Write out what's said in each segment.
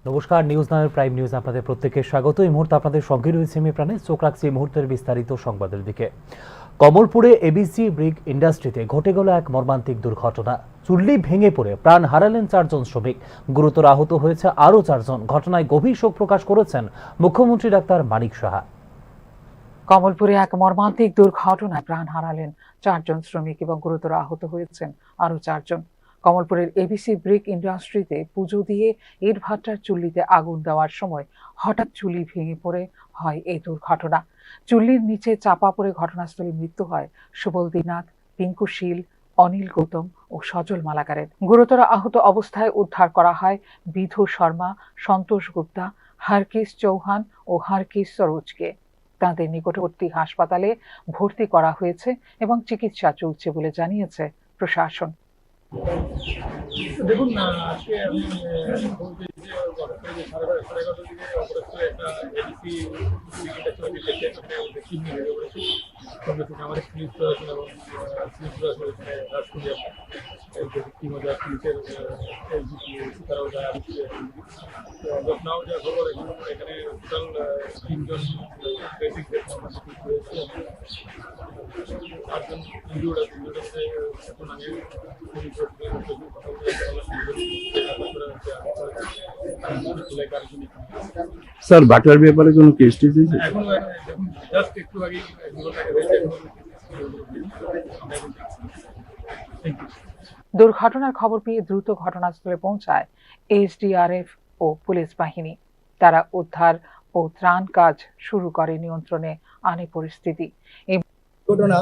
নমস্কার, নিউজ নামের prime news আপনাদের প্রত্যেককে স্বাগত। এই মুহূর্তে আপনাদের সঙ্গে রয়েছে আমি প্রাণে। চোখ রাখছি এই মুহূর্তের বিস্তারিত সংবাদের দিকে। কমলপুরে এবিসি ব্রিক ইন্ডাস্ট্রিতে ঘটে গেল এক মর্মান্তিক দুর্ঘটনা। চুল্লি ভেঙে পড়ে প্রাণ হারালেন 4 জন শ্রমিক, গুরুতর আহত হয়েছে আরও 4 জন। ঘটনায় গভীর শোক প্রকাশ করেছেন মুখ্যমন্ত্রী ডাক্তার মানিক সাহা। কমলপুরে এক মর্মান্তিক দুর্ঘটনায় প্রাণ হারালেন 4 জন শ্রমিক এবং গুরুতর আহত হয়েছেন আরও 4 জন। কমলপুরের এবিসি ব্রিক ইন্ডাস্ট্রিতে পুজো দিয়ে ইট ভাটার চুল্লিতে আগুন দেওয়ার সময় হঠাৎ চুল্লি ভেঙে পড়ে হয় এই দুর্ঘটনা। চুল্লির নিচে চাপা পড়ে ঘটনাস্থলে মৃত্যু হয় সুবল দীনাথ, পিঙ্কু শীল, অনিল গৌতম ও সজল মালাকারের। গুরুতর আহত অবস্থায় উদ্ধার করা হয় বিধু শর্মা, সন্তোষ গুপ্তা, হারকিস চৌহান ও হারকিস সরোজকে। তাঁদের নিকটবর্তী হাসপাতালে ভর্তি করা হয়েছে এবং চিকিৎসা চলছে বলে জানিয়েছে প্রশাসন। দেখুন, আজকে আমি বলতে যে সাড়ে 11টার দিকে অপরাধ একটা এডিসি কিডনি হয়ে পড়েছে। সঙ্গে সঙ্গে আমাদের পুলিশ প্রশাসন এবং পুলিশ প্রশাসন এখানে কাজ করি আমরা। ইতিমধ্যে পুলিশের তারাও যায় ঘটনাও যা খবর এখানে টোটাল 3 জন বেসিক হয়েছে, 8 জন ইনজুর্ড আছে। এখন আগে স্যার বাটার ব্যাপারে কোনো কেস টেস আছে? এখন জাস্ট একটু আগে দুর্ঘটনার খবর পেয়ে দ্রুত ঘটনাস্থলে পৌঁছায় এসডিআরএফ ও পুলিশ বাহিনী। তারা উদ্ধার ও ত্রাণ কাজ শুরু করে নিয়ন্ত্রণে আনে পরিস্থিতি। এই ঘটনা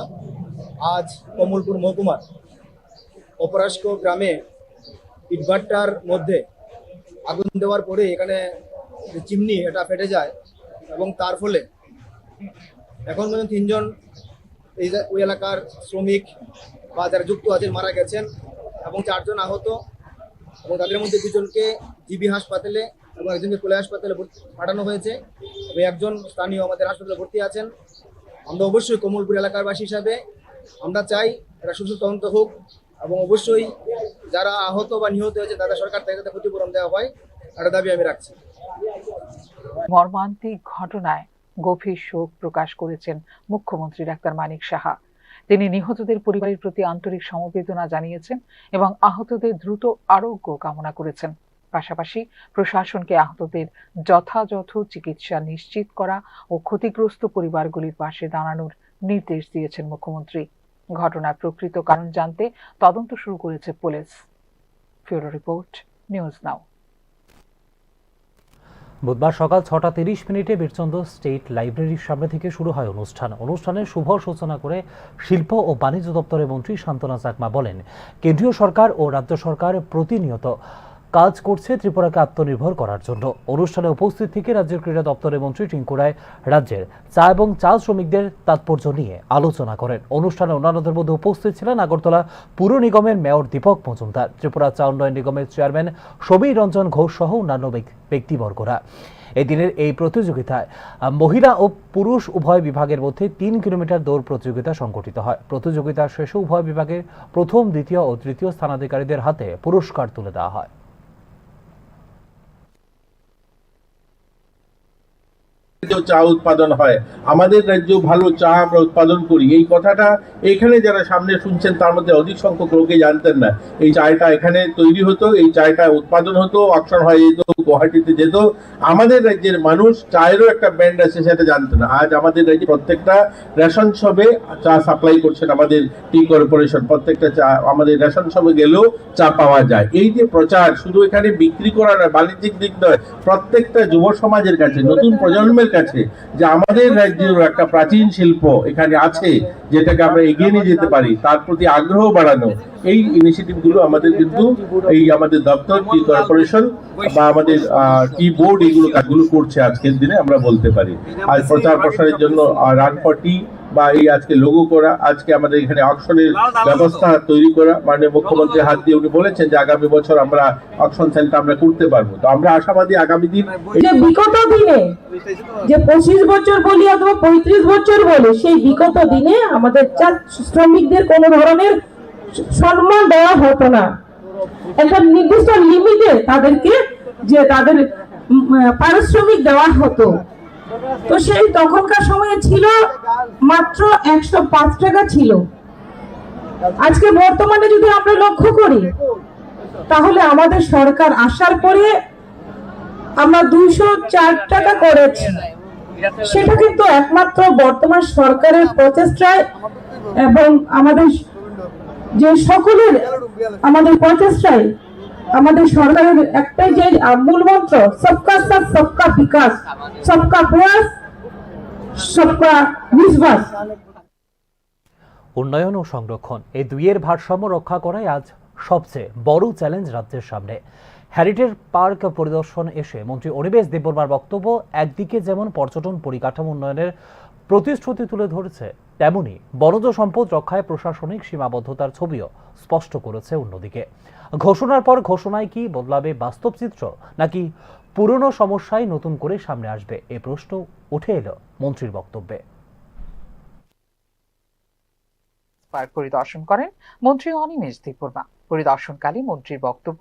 আজ কমলপুর মহকুমার অপরাস্ক গ্রামে ইটভাটার মধ্যে আগুন দেওয়ার পরে এখানে চিমনি এটা ফেটে যায় এবং তার ফলে এখন পর্যন্ত 3 জন ওই এলাকার শ্রমিক বা যারা যুক্ত আছেন মারা গেছেন এবং 4 জন আহত, এবং তাদের মধ্যে 2 জনকে জিবি হাসপাতালে এবং একজনকে কোলে হাসপাতালে পাঠানো হয়েছে এবং একজন স্থানীয় আমাদের হাসপাতালে ভর্তি আছেন। আমরা অবশ্যই কমলপুর এলাকারবাসী হিসাবে আমরা চাই এটা সুস্থ তদন্ত হোক এবং অবশ্যই যারা আহত বা নিহত হয়েছে তাদের সরকার থেকে যাতে ক্ষতিপূরণ দেওয়া হয়, এটা দাবি আমি রাখছি। মর্মান্তিক ঘটনায় গভীর শোক প্রকাশ করেছেন মুখ্যমন্ত্রী ডাক্তার মানিক সাহা। তিনি নিহতদের পরিবারের প্রতি আন্তরিক সমবেদনা জানিয়েছেন এবং আহতদের দ্রুত আরোগ্য কামনা করেছেন। পাশাপাশি প্রশাসনকে আহতদের যথাযথ চিকিৎসা নিশ্চিত করা ও ক্ষতিগ্রস্ত পরিবারগুলির পাশে দাঁড়ানোর নির্দেশ দিয়েছেন মুখ্যমন্ত্রী। ঘটনার প্রকৃত কারণ জানতে তদন্ত শুরু করেছে police. Bureau report, news now. বুধবার সকাল 6:30 বীরচন্দ্র স্টেট লাইব্রেরির সামনে থেকে শুরু হয় অনুষ্ঠানের শুভ সূচনা করে শিল্প ও বাণিজ্য দপ্তরের মন্ত্রী শান্তনা চাকমা বলেন, কেন্দ্রীয় সরকার ও রাজ্য সরকার প্রতিনিয়ত কাজ করছে ত্রিপুরাকে আত্মনির্ভর করার জন্য। অনুষ্ঠানে উপস্থিত থেকে রাজ্যের ক্রীড়া দপ্তরের মন্ত্রী টিঙ্কু রায় রাজ্যের চা এবং চাল শ্রমিকদের তাৎপর্য নিয়ে আলোচনা করেন। অনুষ্ঠানে অন্যান্যদের মধ্যে উপস্থিত ছিলেন আগরতলা পুর নিগমের মেয়র দীপক মজুমদার, ত্রিপুরা চা উন্নয়ন নিগমের চেয়ারম্যান সমীর রঞ্জন ঘোষ সহ অন্যান্য ব্যক্তিবর্গরা। এদিনের এই প্রতিযোগিতায় মহিলা ও পুরুষ উভয় বিভাগের মধ্যে 3 কিলোমিটার দৌড় প্রতিযোগিতা সংগঠিত হয়। প্রতিযোগিতার শেষে উভয় বিভাগের প্রথম, দ্বিতীয় ও তৃতীয় স্থানাধিকারীদের হাতে পুরস্কার তুলে দেওয়া হয়। চা উৎপাদন হয়, আমাদের রাজ্য ভালো চা আমরা উৎপাদন করি, এই কথাটা এখানে যারা সামনে শুনছেন তার মধ্যে অধিক সংখ্যক লোকে জানতেন না। এই চায়টা এখানে তৈরি হতো, এই চায়টা উৎপাদন হতো, অকশন হয়ে যেত, গুয়াহাটিতে যেত। আমাদের রাজ্যের মানুষ চায়েরও একটা ব্র্যান্ড আছে সেটা জানতো না। আজ আমাদের রাজ্যে প্রত্যেকটা রেশন শপে চা সাপ্লাই করছেন আমাদের টি কর্পোরেশন। প্রত্যেকটা চা আমাদের রেশন শপে গেলেও চা পাওয়া যায়। এই যে প্রচার শুধু এখানে বিক্রি করা নয়, বাণিজ্যিক দিক নয়, প্রত্যেকটা যুব সমাজের কাছে, নতুন প্রজন্মের কাছে যে আমাদের রাজ্যের একটা প্রাচীন শিল্প এখানে আছে যেটাকে আমরা এগিয়ে নিয়ে যেতে পারি, তার প্রতি আগ্রহ বাড়ানো, এই ইনিশিয়েটিভ গুলো আমাদের কিন্তু এই আমাদের দপ্তর, টি কর্পোরেশন বা আমাদের টি বোর্ড এইগুলো কাজগুলো করছে আজকের দিনে আমরা বলতে পারি। আর প্রচার প্রসারের জন্য রান ফর টি বা এই আজকে লোগো করা, আজকে আমাদের এখানে অকশনের ব্যবস্থা তৈরি করা, মাননীয় মুখ্যমন্ত্রীর হাত দিয়ে উনি বলেছেন যে আগামী বছর আমরা অকশন সেন্টার আমরা করতে পারবো। তো আমরা আশাবাদী আগামী দিন বিগত দিনে যে 25 বছর বলি অথবা 35 বছর বলি, সেই বিগত দিনে আমাদের চা শ্রমিকদের কোনো ধরনের সম্মান দেওয়া হতো না। একটা নির্দিষ্ট লিমিটে তাদেরকে যে তাদের পারিশ্রমিক দেওয়া হতো। তো সেই তখনকার সময়ে ছিল মাত্র 105 টাকা ছিল। আজকে বর্তমানে যদি আমরা লক্ষ্য করি তাহলে আমাদের সরকার আসার পরে আমরা 204 টাকা করেছি। সেটা কিন্তু একমাত্র বর্তমান সরকারের প্রচেষ্টায় এবং আমাদের যে সকলের আমাদের প্রচেষ্টায় আমাদের সরকারের একটাই যে মূল মন্ত্র সবকা সাথ সবকা বিকাশ, সবকা প্রয়াস, সবকা বিশ্বাস। উন্নয়ন ও সংরক্ষণ এই দুইয়ের ভারসাম্য রক্ষা করাই আজ সবচেয়ে বড় চ্যালেঞ্জ রাজ্যের সামনে। হেরিটেজ পার্ক পরিদর্শন এসে মন্ত্রী অনিমেষ দেববর্মার বক্তব্য একদিকে যেমন পর্যটন পরিকাঠামো উন্নয়নের প্রতিশ্রুতি তুলে ধরেছে, তেমনি বনজ সম্পদ রক্ষায় প্রশাসনিক সীমাবদ্ধতার ছবিও স্পষ্ট করেছে। অন্যদিকে ঘোষণার পর ঘোষণায় কি বদলাবে বাস্তব চিত্র, নাকি পুরনো সমস্যাই নতুন করে সামনে আসবে, এ প্রশ্ন উঠে এলো মন্ত্রীর বক্তব্যে। পার্ক পরিদর্শন করেন মন্ত্রী অনিমেষ দেববর্মা। পরিদর্শনকালে মন্ত্রীর বক্তব্য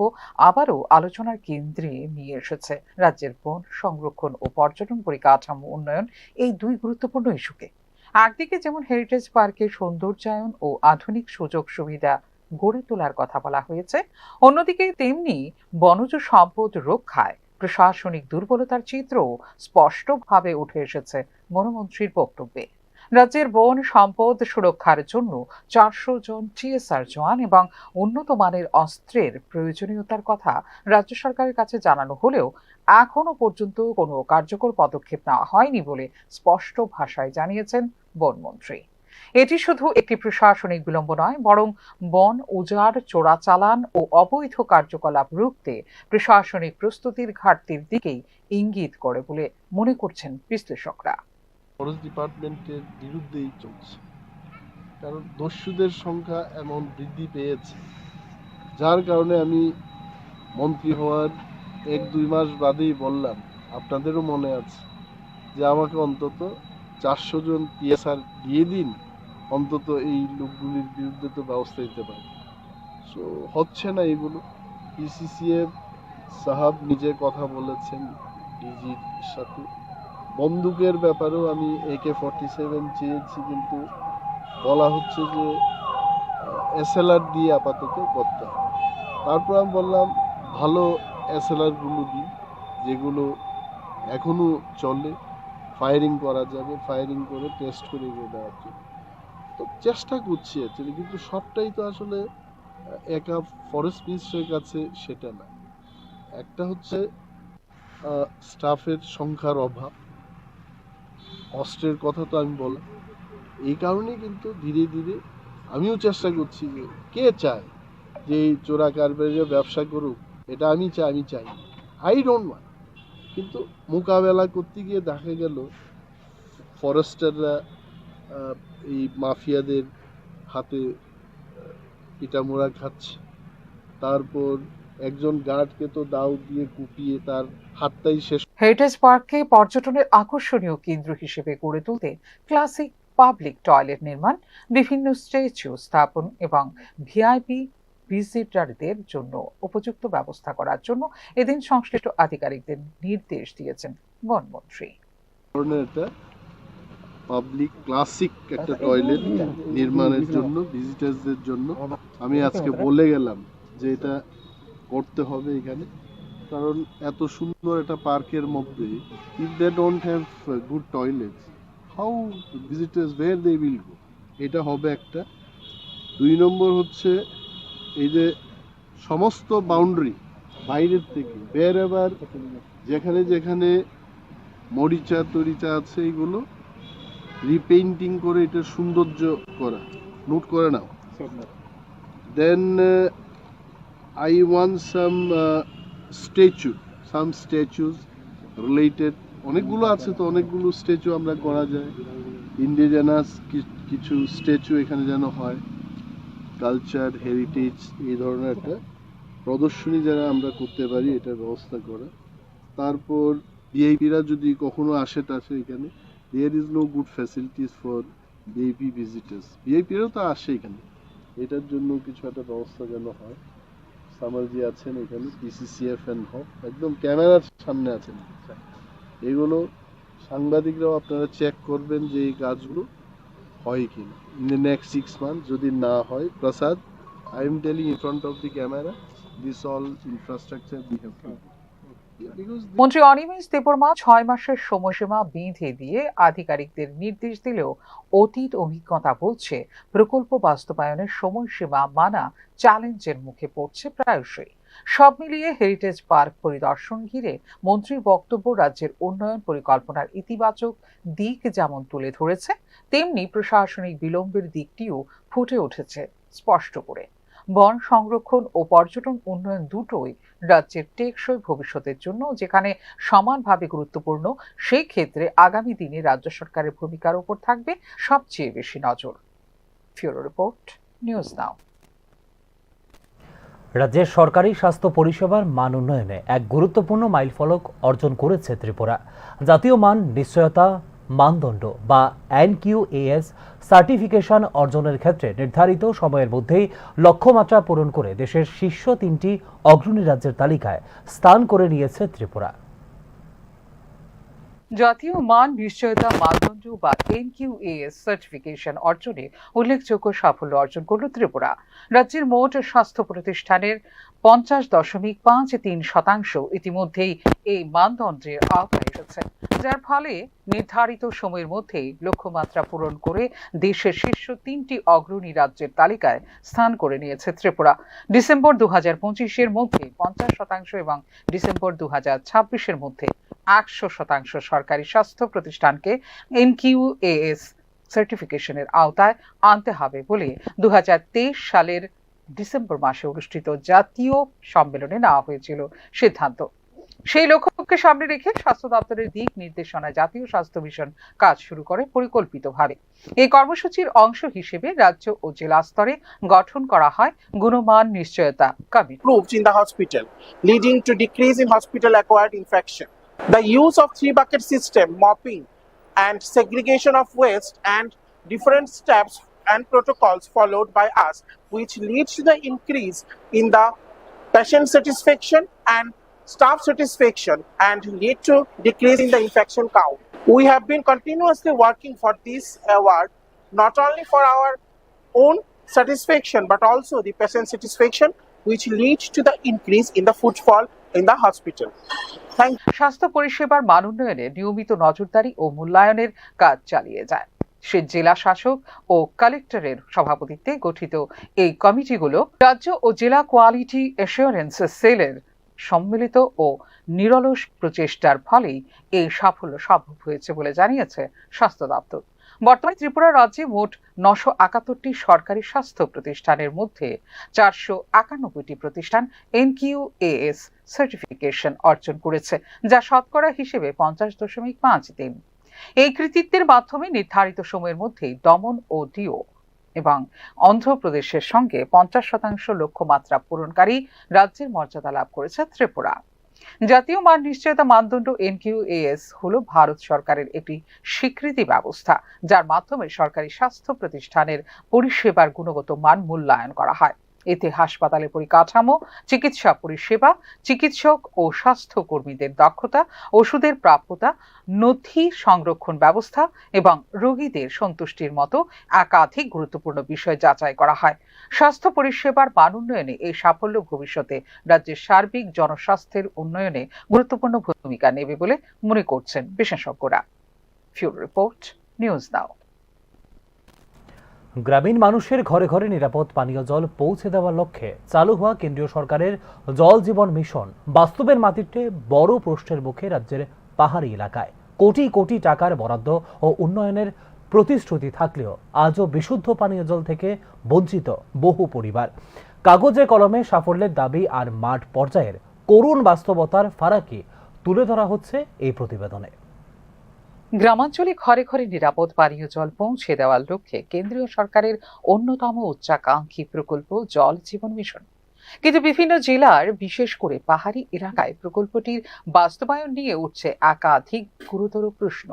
আবারও আলোচনার কেন্দ্রে নিয়ে এসেছে রাজ্যের বন সংরক্ষণ ও পর্যটন পরিকাঠামো উন্নয়ন এই দুই গুরুত্বপূর্ণ ইস্যুকে। একদিকে যেমন হেরিটেজ পার্কের সৌন্দর্যায়ন ও আধুনিক সুযোগ সুবিধা গড়ে তোলার কথা বলা হয়েছে, অন্যদিকে তেমনি বনজ সম্পদ রক্ষায় প্রশাসনিক দুর্বলতার চিত্রও স্পষ্টভাবে উঠে এসেছে বনমন্ত্রীর বক্তব্যে। রাজ্যের বন সম্পদ সুরক্ষার জন্য 400 জন টিএসআর জওয়ান এবং উন্নত মানের অস্ত্রের প্রয়োজনীয়তার কথা রাজ্য সরকারের কাছে জানানো হলেও এখনো পর্যন্ত কোনো কার্যকর পদক্ষেপ নেওয়া হয়নি বলে স্পষ্ট ভাষায় জানিয়েছেন বনমন্ত্রী। এটি শুধু একটি প্রশাসনিক বিলম্ব নয়, বরং বন উজাড়, চোরাচালান ও অবৈধ কার্যকলাপ রুখতে প্রশাসনিক প্রস্তুতির ঘাটতির দিকেই ইঙ্গিত করে বলে মনে করছেন বিশ্লেষকরা। ফরেস্ট ডিপার্টমেন্টের বিরুদ্ধেই চলছে, কারণ দস্যুদের সংখ্যা এমন বৃদ্ধি পেয়েছে, যার কারণে আমি মন্ত্রী হওয়ার 1-2 মাস বাদেই বললাম, আপনাদেরও মনে আছে, যে আমাকে অন্তত 400 জন টিএসআর দিয়ে দিন, অন্তত এই লোকগুলির বিরুদ্ধে তো ব্যবস্থা নিতে পারি। সো হচ্ছে না এগুলো। পিসিসিএফ সাহাব নিজে কথা বলেছেন ডিজির সাথে। বন্দুকের ব্যাপারেও আমি AK-47 চেয়েছি, কিন্তু বলা হচ্ছে যে SLR দিয়ে আপাতত করতে হবে। তারপর আমি বললাম ভালো SLRগুলো দিই, যেগুলো এখনও চলে, ফায়ারিং করা যাবে, ফায়ারিং করে টেস্ট করে এগিয়ে দেওয়ার জন্য। তো চেষ্টা করছি অ্যাকচুয়ালি, কিন্তু সবটাই তো আসলে একা ফরেস্ট মিনিস্ট্রির কাছে সেটা না। একটা হচ্ছে স্টাফের সংখ্যার অভাব, অস্ত্রের কথা তো আমি বললাম। এই কারণেই কিন্তু ধীরে ধীরে আমিও চেষ্টা করছি, যে কে চায় যে এই চোরা কারবারিরা ব্যবসা করুক, এটা আমি চাই, আই ডোন্ট ওয়ান্ট। কিন্তু মোকাবেলা করতে গিয়ে দেখা গেল ফরেস্টাররা এই মাফিয়াদের হাতে পিটামোড়া খাচ্ছে। তারপর একজন গার্ডকে তো দাও দিয়ে কুপিয়ে তার হাতটাই শেষ। হেরিটেজ পার্ককে পর্যটনের আকর্ষণীয় কেন্দ্র হিসেবে গড়ে তুলতে ক্লাসিক পাবলিক টয়লেট নির্মাণ, বিভিন্ন স্ট্যাচু স্থাপন এবং ভিআইপি ভিজিটরদের জন্য উপযুক্ত ব্যবস্থা করার জন্য এদিন সংশ্লিষ্ট আধিকারিকদের নির্দেশ দিয়েছেন বনমন্ত্রী। একটা পাবলিক ক্লাসিক একটা টয়লেট নির্মাণের জন্য ভিজিটার্সদের জন্য আমি আজকে বলে গেলাম যে এটা করতে হবে এখানে, কারণ এত সুন্দর একটা পার্কের মধ্যে if they don't have good toilets, how visitors where they will go. এটা হবে একটা। 2 নম্বর হচ্ছে এই যে সমস্ত বাউন্ডারি বাইরের থেকে বের, এবার যেখানে যেখানে মরিচা তরিচা আছে এইগুলো রিপেইন্টিং করে এটা সৌন্দর্য করা, নোট করে নাও। দেন I want some statues related, অনেকগুলো আছে তো, অনেকগুলো স্ট্যাচু আমরা করা যায়। ইন্ডিজেনাস কিছু স্ট্যাচু এখানে যেন হয়, কালচার হেরিটেজ এই ধরনের একটা প্রদর্শনী যারা আমরা করতে পারি, এটার ব্যবস্থা করা। তারপর ভিআইপিরা যদি কখনো আসে এখানে, there is no good facilities for VIP visitors. ভিআইপিরাও তো আসে এখানে, এটার জন্য কিছু একটা ব্যবস্থা যেন হয়। সামারজি আছেন এখানে, PCCFN হোক, একদম ক্যামেরার সামনে আছেন। এগুলো সাংবাদিকরাও আপনারা চেক করবেন যে এই কাজগুলো হয় কিনা ইন দ্য নেক্সট 6 months। যদি না হয়, Prasad, I am telling in front of the camera, this all infrastructure we have to because মন্ত্রী অনিমেষ দেববর্মা 6 মাসের সময়সীমা বেঁধে দিয়ে আধিকারিকদের নির্দেশ দিলেও অতীত অভিজ্ঞতা বলছে প্রকল্প বাস্তবায়নের সময়সীমা মানা চ্যালেঞ্জের মুখে পড়ছে প্রায়শই। সব মিলিয়ে হেরিটেজ পার্ক পরিদর্শন ঘিরে মন্ত্রীর বক্তব্য রাজ্যের উন্নয়ন পরিকল্পনার ইতিবাচক দিক যেমন তুলে ধরেছে, তেমনি প্রশাসনিক বিলম্বের দিকটিও ফুটে উঠেছে স্পষ্ট করে। বন সংরক্ষণ ও পর্যটন উন্নয়ন দুটোই রাজ্যের টেকসই ভবিষ্যতের জন্য যেখানে সমানভাবে গুরুত্বপূর্ণ, সেই ক্ষেত্রে আগামী দিনে রাজ্য সরকারের ভূমিকার উপর থাকবে সবচেয়ে বেশি নজর। ফিউরো রিপোর্ট, নিউজ নাও। রাজ্যের সরকারি স্বাস্থ্য পরিষেবার মান উন্নয়নে এক গুরুত্বপূর্ণ মাইলফলক অর্জন করেছে ত্রিপুরা। জাতীয় মান নিশ্চয়তা মানদণ্ড বা NQAS সার্টিফিকেশন অর্জনের ক্ষেত্রে নির্ধারিত সময়ের মধ্যেই লক্ষ্যমাত্রা পূরণ করে দেশের শীর্ষ 3টি অগ্রণী রাজ্যের তালিকায় স্থান করে নিয়েছে ত্রিপুরা। জাতীয় মান নিশ্চয়তা মানদণ্ড বা NQAS সার্টিফিকেশন অর্জনে উল্লেখযোগ্য সাফল্য অর্জন করল ত্রিপুরা। রাজ্যের মোট স্বাস্থ্য প্রতিষ্ঠানের 50.53% ইতিমধ্যেই এই মানদণ্ডের আওতায় এসেছে, যার ফলে নির্ধারিত সময়ের মধ্যেই লক্ষ্যমাত্রা পূরণ করে দেশের শীর্ষ 3টি অগ্রণী রাজ্যের তালিকায় স্থান করে নিয়েছে ত্রিপুরা। ডিসেম্বর 2025-এর মধ্যে 50% এবং ডিসেম্বর 2026-এর মধ্যে 100% সরকারি স্বাস্থ্য প্রতিষ্ঠানকে NQAS সার্টিফিকেশনের আওতায় আনতে হবে বলে 2023 সালের ডিসেম্বর মাসে অনুষ্ঠিত জাতীয় সম্মেলনে নেওয়া হয়েছিল সিদ্ধান্ত। সেই লক্ষ্যকে সামনে রেখে স্বাস্থ্য দপ্তরের দিক নির্দেশনায় জাতীয় স্বাস্থ্য মিশন কাজ শুরু করে পরিকল্পিতভাবে। এই কর্মসূচির অংশ হিসেবে রাজ্য ও জেলা স্তরে গঠন করা হয় গুণমান নিশ্চয়তা committee. Improved in the hospital, leading to decrease in hospital-acquired infection. The use of 3-bucket system, mopping, and segregation of waste, and different steps and protocols followed by us, which leads to the increase in the patient satisfaction and staff satisfaction, and lead to decrease in the infection count. We have been continuously working for this award, not only for our own satisfaction, but also the patient satisfaction, which leads to the increase in the footfall in the hospital. Thank you. স্বাস্থ্য পরিষেবার মান উন্নয়নে নিয়মিত নজরদারি ও মূল্যায়নের কাজ চালিয়ে যায়। সে জেলা শাসক ও কালেক্টরের সভাপতিত্বে গঠিত এই কমিটিগুলো রাজ্য ও জেলা কোয়ালিটি অ্যাসুরেন্স সেলের সম্মিলিত ও নিরলস প্রচেষ্টার ফলেই এই সাফল্য সম্ভব হয়েছে বলে জানিয়েছে স্বাস্থ্য দপ্তর। বর্তমানে ত্রিপুরা রাজ্যে মোট 971টি সরকারি স্বাস্থ্য প্রতিষ্ঠানের মধ্যে 491টি প্রতিষ্ঠান NQAS সার্টিফিকেশন অর্জন করেছে, যা শতকরা হিসেবে 50.53। এই কৃতিত্বের মাধ্যমে নির্ধারিত সময়ের মধ্যেই দমন ও দিউ এবং অন্ধ্রপ্রদেশের সঙ্গে 50% লক্ষ্যমাত্রা পূরণকারী রাজ্যের মর্যাদা লাভ করেছে ত্রিপুরা। জাতীয় মান নিশ্চয়তা মানদণ্ড NQAS হলো ভারত সরকারের একটি স্বীকৃতি ব্যবস্থা, যার মাধ্যমে সরকারি স্বাস্থ্য প্রতিষ্ঠানের পরিষেবার গুণগত মান মূল্যায়ন করা হয়। এতে হাসপাতালের পরিকাঠামো, চিকিৎসা পরিষেবা, চিকিৎসক ও স্বাস্থ্য কর্মীদের দক্ষতা, ওষুধের প্রাপ্যতা, নথি সংরক্ষণ ব্যবস্থা এবং রোগীদের সন্তুষ্টির মতো একাধিক গুরুত্বপূর্ণ বিষয় যাচাই করা হয়। স্বাস্থ্য পরিষেবার মান উন্নয়নে এই সাফল্য ভবিষ্যতে রাজ্যের সার্বিক জনস্বাস্থ্যের উন্নয়নে গুরুত্বপূর্ণ ভূমিকা নেবে বলে মনে করছেন বিশেষজ্ঞরা। ফিউরো রিপোর্ট, নিউজ নাও। গ্রামীণ মানুষের ঘরে ঘরে নিরাপদ পানীয় জল পৌঁছে দেওয়ার লক্ষ্যে চালু হওয়া কেন্দ্রীয় সরকারের জল জীবন মিশন বাস্তবের মাটিতে বড় প্রশ্নের মুখে রাজ্যের পাহাড়ি এলাকায়। কোটি কোটি টাকার বরাদ্দ ও উন্নয়নের প্রতিশ্রুতি থাকলেও আজও বিশুদ্ধ পানীয় জল থেকে বঞ্চিত বহু পরিবার। কাগজে কলমে সাফল্যের দাবি আর মাঠ পর্যায়ের করুণ বাস্তবতার ফারাকই তুলে ধরা হচ্ছে এই প্রতিবেদনে। গ্রামাঞ্চলে ঘরে ঘরে নিরাপদ পানীয় জল পৌঁছে দেওয়ার লক্ষ্যে কেন্দ্রীয় সরকারের অন্যতম উচ্চাকাঙ্ক্ষী প্রকল্প জল জীবন মিশন। কিন্তু বিভিন্ন জেলার, বিশেষ করে পাহাড়ি এলাকায় প্রকল্পটির বাস্তবায়ন নিয়ে উঠছে একাধিক গুরুতর প্রশ্ন।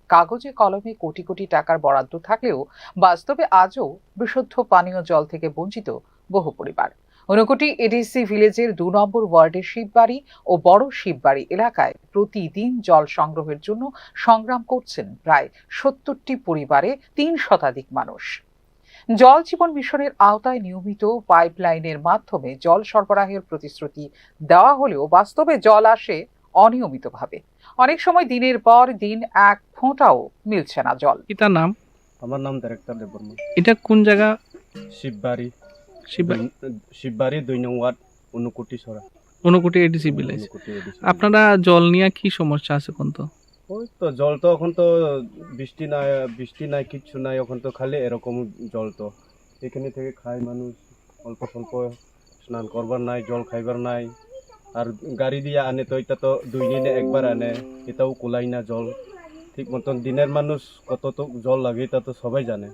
কাগজে কলমে কোটি কোটি টাকার বরাদ্দ থাকলেও বাস্তবে আজও বিশুদ্ধ পানীয় জল থেকে বঞ্চিত বহু পরিবার। ঊনকোটি এডিসি ভিলেজের ২ নম্বর ওয়ার্ডের শিববাড়ি ও বড় শিববাড়ি এলাকায় প্রতিদিন জল সংগ্রহের জন্য সংগ্রাম করছেন প্রায় ৭০টি পরিবারে ৩ শতাধিক মানুষ। জল জীবন মিশনের আওতায় নিয়মিত পাইপলাইনের মাধ্যমে জল সরবরাহের প্রতিশ্রুতি দেওয়া হলেও বাস্তবে জল আসে অনিয়মিতভাবে। অনেক সময় দিনের পর দিন এক ফোঁটাও মিলছে না জল। এটার নাম? আমার নাম ডাইরেক্টর দেববর্মা। এটা কোন জায়গা? শিববাড়ি, শিববাড়ি, শিববাড়ি ২ নং ওয়ার্ড, ঊনকোটি সরা, Unakoti ADC village. Unakoti ADC. আপনারা জল নিয়ে কি সমস্যা আছে কোন তো? ওই তো জল তো এখন তো বৃষ্টি নাই কিচ্ছু নাই, এখন তো খালি এরকম জল। তো এখানে থেকে খায় মানুষ, অল্প স্বল্প স্নান করবার নাই, জল খাইবার নাই। আর গাড়ি দিয়ে আনে তো এটা তো 2 দিনে একবার আনে, এটাও কোলাই না জল ঠিক মতন। দিনের মানুষ কত তো জল লাগে এটা তো সবাই জানে।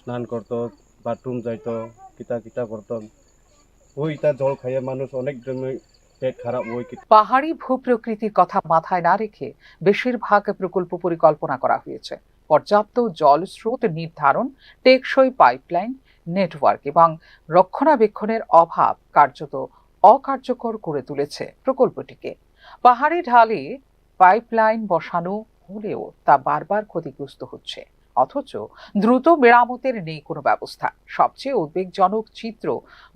স্নান করতো, বাথরুম যাইতো, কিতা করতো, ওইটা জল খাইয়ে মানুষ অনেক পেট খারাপ হয়। পাহাড়ি ভূপ্রকৃতির কথা মাথায় না রেখে বেশিরভাগ প্রকল্প পরিকল্পনা করা হয়েছে। পর্যাপ্ত জল স্রোত নির্ধারণ, টেকসই পাইপলাইন নেটওয়ার্ক এবং রক্ষণাবেক্ষণের অভাব কার্যত অকার্যকর করে তুলেছে প্রকল্পটিকে। পাহাড়ি ঢালে পাইপলাইন বসানো হলেও তা বারবার ক্ষতিগ্রস্ত হচ্ছে, অথচ দ্রুত মেরামতের নেই কোনো ব্যবস্থা। সবচেয়ে উদ্বেগজনক চিত্র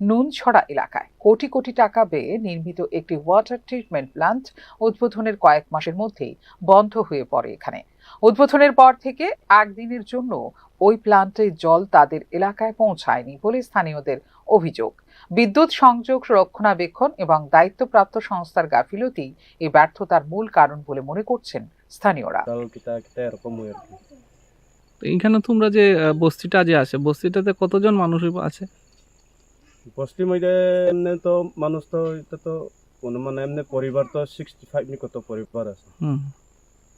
নুনছড়া এলাকায় কোটি কোটি টাকা ব্যয়ে নির্মিত একটি ওয়াটার ট্রিটমেন্ট প্ল্যান্ট উদ্বোধনের কয়েক মাসের মধ্যেই বন্ধ হয়ে পড়ে। এখানে উদ্বোধনের পর থেকে একদিনের জন্য ওই প্ল্যান্টের জল তাদের এলাকায় পৌঁছায়নি বলে স্থানীয়দের অভিযোগ। বিদ্যুৎ সংযোগ, রক্ষণাবেক্ষণ এবং দায়িত্বপ্রাপ্ত সংস্থার গাফিলতি এই ব্যর্থতার মূল কারণ বলে মনে করছেন স্থানীয়রা। এইখানে তোমরা যে বস্তিটা যে আছে, বস্তিটাতে কতজন মানুষ আছে? বস্তি মধ্যে এমনি তো মানুষ তো এটা তো অনুমান এমনি পরিবার তো 65 নি কত পরিবার আছে,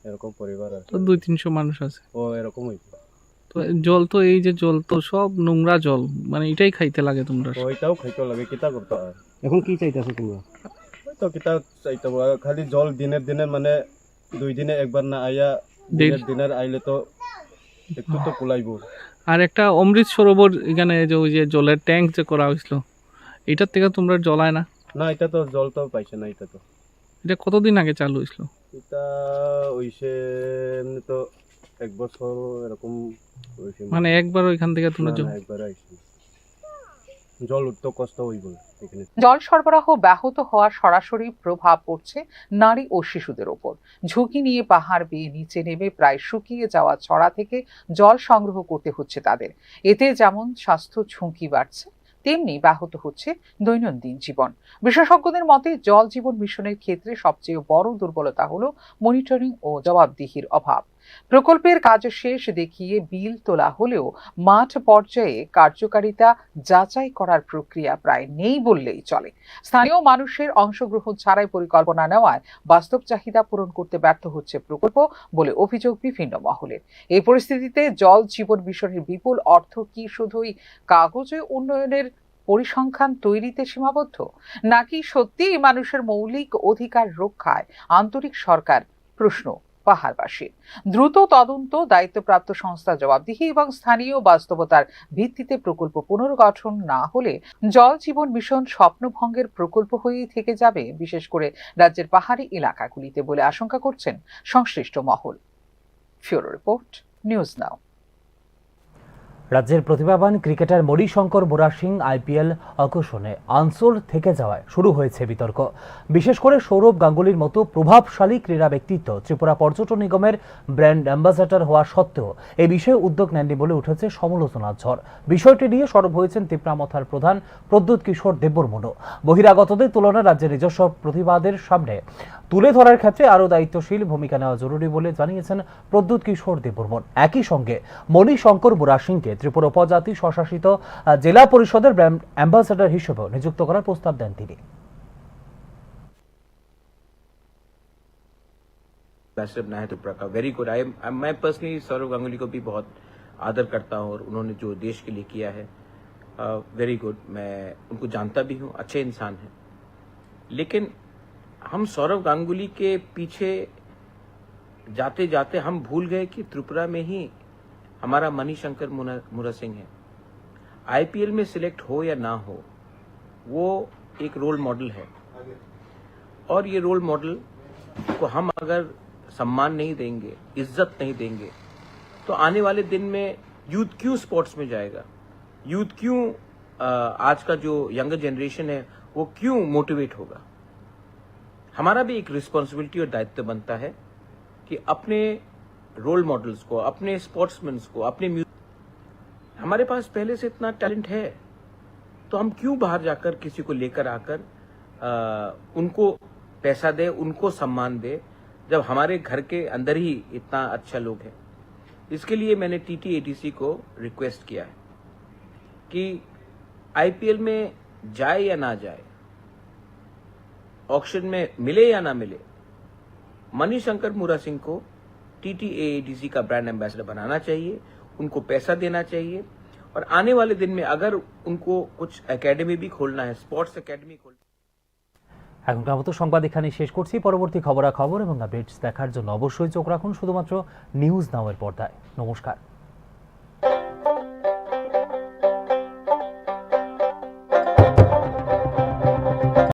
এরকম পরিবার আছে, তো 200-300 মানুষ আছে। ও এরকম হইছে। তো জল তো এই যে জল তো সব নোংরা জল, মানে এটাই খাইতে লাগে তোমরা? ওইটাও খাইতে লাগে, কিতা করতে হয়। এখন কি চাইতেছো তোমরা? তো কিতা চাইতে খালি জল দিনে মানে 2 দিনে একবার না আইয়া দিনের আইলে তো একটু তো কুলাইব। আর একটা অমৃত সরোবর এখানে যে ওই যে জলের ট্যাঙ্ক যে করা হয়েছিল, এটার থেকে তোমরা জল আয় না? না, এটা তো জল তো পাইছে না। এটা তো এটা কতদিন আগে চালু হয়েছিল? এটা হইছে এমনি তো 1 বছর এরকম হইছে। মানে একবার ওইখান থেকে তোমরা একবার আইছে, জল উঠতে কষ্ট হইব এখানে। জল সরবরাহ ব্যাহত হওয়ার সরাসরি প্রভাব পড়ছে নারী ও শিশুদের ওপর। ঝুঁকি নিয়ে পাহাড় বেয়ে নিচে নেমে প্রায় শুকিয়ে যাওয়া ছড়া থেকে জল সংগ্রহ করতে হচ্ছে তাদের। এতে যেমন স্বাস্থ্য ঝুঁকি বাড়ছে, তেমনি ব্যাহত হচ্ছে দৈনন্দিন জীবন। বিশেষজ্ঞদের মতে জল জীবন মিশনের ক্ষেত্রে সবচেয়ে বড় দুর্বলতা হলো মনিটরিং ও জবাবদিহির অভাব। প্রকল্পের কাজ শেষ দেখিয়ে বিল তোলা হলেও মাঠ পর্যায়ে কার্যকারিতা যাচাই করার প্রক্রিয়া প্রায় নেই বললেই চলে। স্থানীয় মানুষের অংশগ্রহণ ছাড়াই পরিকল্পনা নেওয়ায় বাস্তব চাহিদা পূরণ করতে ব্যর্থ হচ্ছে প্রকল্প বলে অভিযোগ বিভিন্ন মহলের। এই পরিস্থিতিতে জল জীবন মিশনের বিপুল অর্থ কি শুধুই কাগজে উন্নয়নের পরিসংখ্যান তৈরিতে সীমাবদ্ধ, নাকি সত্যিই মানুষের মৌলিক অধিকার রক্ষায় আন্তরিক সরকার? প্রশ্ন পাহাড়বাসীর। দ্রুত তদন্ত, দায়িত্বপ্রাপ্ত সংস্থা জবাবদিহি এবং স্থানীয় বাস্তবতার ভিত্তিতে প্রকল্প পুনর্গঠন না হলে জল জীবন মিশন স্বপ্নভঙ্গের প্রকল্প হয়েই থেকে যাবে, বিশেষ করে রাজ্যের পাহাড়ি এলাকাগুলিতে বলে আশঙ্কা করছেন সংশ্লিষ্ট মহল। ফিউরো রিপোর্ট, নিউজ নাও। রাজ্যের প্রতিভাবান ক্রিকেটার মণিশঙ্কর মুরা সিং আইপিএল আকর্ষণে আনসোল থেকে যাওয়ায় শুরু হয়েছে বিতর্ক। বিশেষ করে সৌরভ গাঙ্গুলির মতো প্রভাবশালী ক্রীড়া ব্যক্তিত্ব ত্রিপুরা পর্যটন নিগমের ব্র্যান্ড অ্যাম্বাসাডর হওয়া সত্ত্বেও এই বিষয়ে উদ্যোগ নেননি বলে উঠেছে সমালোচনার ঝড়। বিষয়টি নিয়ে সরব হয়েছেন তিপ্রামথার প্রধান প্রদ্যুৎ কিশোর দেববর্মনও। বহিরাগতদের তুলনায় রাজ্যের নিজস্ব প্রতিভাদের সামনে তুলে ধরার ক্ষেত্রে আরও দায়িত্বশীল ভূমিকা নেওয়া জরুরি বলে জানিয়েছেন প্রদ্যুৎ কিশোর দেববর্মন। একই সঙ্গে মণিশঙ্কর মুরা সিংকে ত্রিপুরা উপজাতি স্বশাসিত জেলা পরিষদের ব্র্যান্ড অ্যাম্বাসাডর হিসেবে নিযুক্ত করার প্রস্তাব দেন তিনি। बनाया त्रिपुरा का वेरी गुड। मैं पर्सनली सौरव गांगुली को भी बहुत आदर करता हूं और उन्होंने जो देश के लिए किया है वेरी गुड। मैं उनको जानता भी हूं, अच्छे इंसान हैं। लेकिन हम सौरव गांगुली के पीछे जाते जाते हम भूल गए कि त्रिपुरा में ही हमारा मणिशंकर मुरा सिंह है। आईपीएल में सिलेक्ट हो या ना हो, वो एक रोल मॉडल है, और ये रोल मॉडल को हम अगर सम्मान नहीं देंगे, इज्जत नहीं देंगे, तो आने वाले दिन में यूथ क्यों स्पोर्ट्स में जाएगा, यूथ क्यों आज का जो यंगर जनरेशन है वो क्यों मोटिवेट होगा। हमारा भी एक रिस्पॉन्सिबिलिटी और दायित्व बनता है कि अपने रोल मॉडल्स को, अपने स्पोर्ट्समैन को, अपने हमारे पास पहले से इतना टैलेंट है, तो हम क्यों बाहर जाकर किसी को लेकर आकर उनको पैसा दे, उनको सम्मान दे, जब हमारे घर के अंदर ही इतना अच्छा लोग हैं। इसके लिए मैंने TTATC को रिक्वेस्ट किया है कि IPL में जाए या ना जाए, ऑक्शन में मिले या ना मिले, मणिशंकर मुरा सिंह को TTATC का ब्रांड एम्बेसडर बनाना चाहिए, उनको पैसा देना चाहिए, और आने वाले दिन में अगर उनको कुछ एकेडमी भी खोलना है, स्पोर्ट्स एकेडमी खोलना। এখনকার মতো সংবাদ এখানেই শেষ করছি। পরবর্তী খবরাখবর এবং আপডেটস দেখার জন্য অবশ্যই চোখ রাখুন শুধুমাত্র নিউজ নাও এর পর্দায়। নমস্কার।